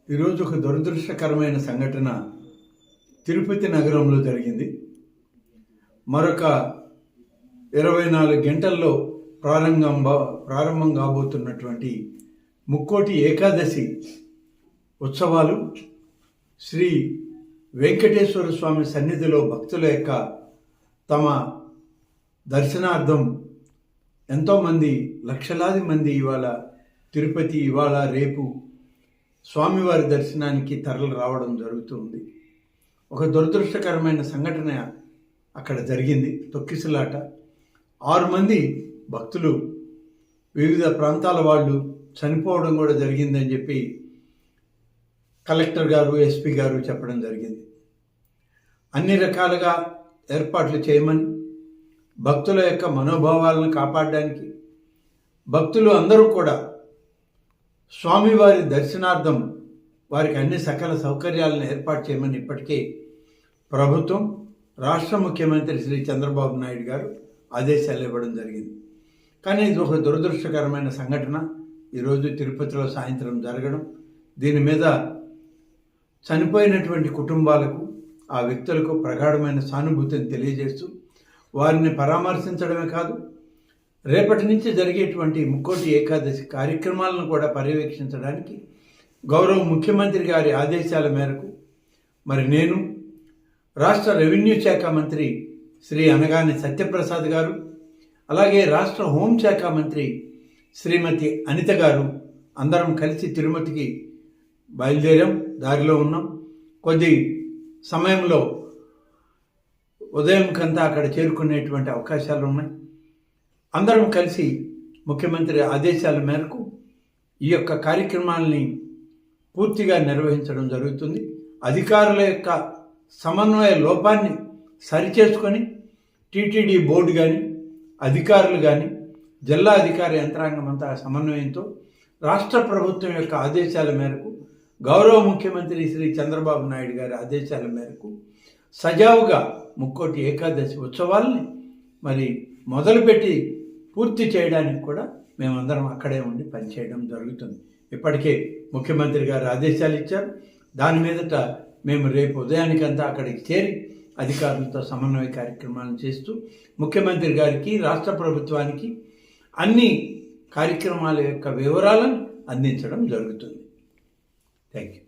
ఈరోజు ఒక దురదృష్టకరమైన సంఘటన తిరుపతి నగరంలో జరిగింది. మరొక 24 గంటల్లో ప్రారంభం కాబోతున్నటువంటి ముక్కోటి ఏకాదశి ఉత్సవాలు శ్రీ వెంకటేశ్వర స్వామి సన్నిధిలో భక్తుల యొక్క తమ దర్శనార్థం ఎంతోమంది లక్షలాది మంది ఇవాళ తిరుపతి ఇవాళ రేపు స్వామివారి దర్శనానికి తరలి రావడం జరుగుతుంది. ఒక దురదృష్టకరమైన సంఘటన అక్కడ జరిగింది. తొక్కిసలాట 6 మంది భక్తులు వివిధ ప్రాంతాల వాళ్ళు చనిపోవడం కూడా జరిగిందని చెప్పి కలెక్టర్ గారు, ఎస్పీ గారు చెప్పడం జరిగింది. అన్ని రకాలుగా ఏర్పాట్లు చేయమని, భక్తుల యొక్క మనోభావాలను కాపాడడానికి భక్తులు అందరూ కూడా స్వామివారి దర్శనార్థం వారికి అన్ని సకల సౌకర్యాలను ఏర్పాటు చేయమని ఇప్పటికే ప్రభుత్వం, రాష్ట్ర ముఖ్యమంత్రి శ్రీ చంద్రబాబు నాయుడు గారు ఆదేశాలు ఇవ్వడం జరిగింది. కానీ ఇది ఒక దురదృష్టకరమైన సంఘటన ఈరోజు తిరుపతిలో సాయంత్రం జరగడం, దీని మీద చనిపోయినటువంటి కుటుంబాలకు, ఆ వ్యక్తులకు ప్రగాఢమైన సానుభూతిని తెలియజేస్తూ వారిని పరామర్శించడమే కాదు, రేపటి నుంచి జరిగేటువంటి ముక్కోటి ఏకాదశి కార్యక్రమాలను కూడా పర్యవేక్షించడానికి గౌరవ ముఖ్యమంత్రి గారి ఆదేశాల మేరకు మరి నేను, రాష్ట్ర రెవెన్యూ శాఖ మంత్రి శ్రీ అనగాని సత్యప్రసాద్ గారు, అలాగే రాష్ట్ర హోంశాఖ మంత్రి శ్రీమతి అనిత గారు అందరం కలిసి తిరుమతికి బయలుదేరాం. దారిలో ఉన్నాం. కొద్ది సమయంలో ఉదయం కంతా అక్కడ చేరుకునేటువంటి అవకాశాలు ఉన్నాయి. అందరం కలిసి ముఖ్యమంత్రి ఆదేశాల మేరకు ఈ యొక్క కార్యక్రమాలని పూర్తిగా నిర్వహించడం జరుగుతుంది. అధికారుల యొక్క సమన్వయ లోపాన్ని సరిచేసుకొని టీటీడీ బోర్డు కానీ, అధికారులు కానీ, జిల్లా అధికార యంత్రాంగం అంతా సమన్వయంతో రాష్ట్ర ప్రభుత్వం యొక్క ఆదేశాల మేరకు, గౌరవ ముఖ్యమంత్రి శ్రీ చంద్రబాబు నాయుడు గారి ఆదేశాల మేరకు సజావుగా ముక్కోటి ఏకాదశి ఉత్సవాల్ని మరి మొదలుపెట్టి పూర్తి చేయడానికి కూడా మేమందరం అక్కడే ఉండి పనిచేయడం జరుగుతుంది. ఇప్పటికే ముఖ్యమంత్రి గారు ఆదేశాలు ఇచ్చారు. దాని మీదట మేము రేపు ఉదయానికంతా అక్కడికి చేరి అధికారులతో సమన్వయ కార్యక్రమాలను చేస్తూ ముఖ్యమంత్రి గారికి, రాష్ట్ర ప్రభుత్వానికి అన్ని కార్యక్రమాల యొక్క వివరాలను అందించడం జరుగుతుంది. Thank you.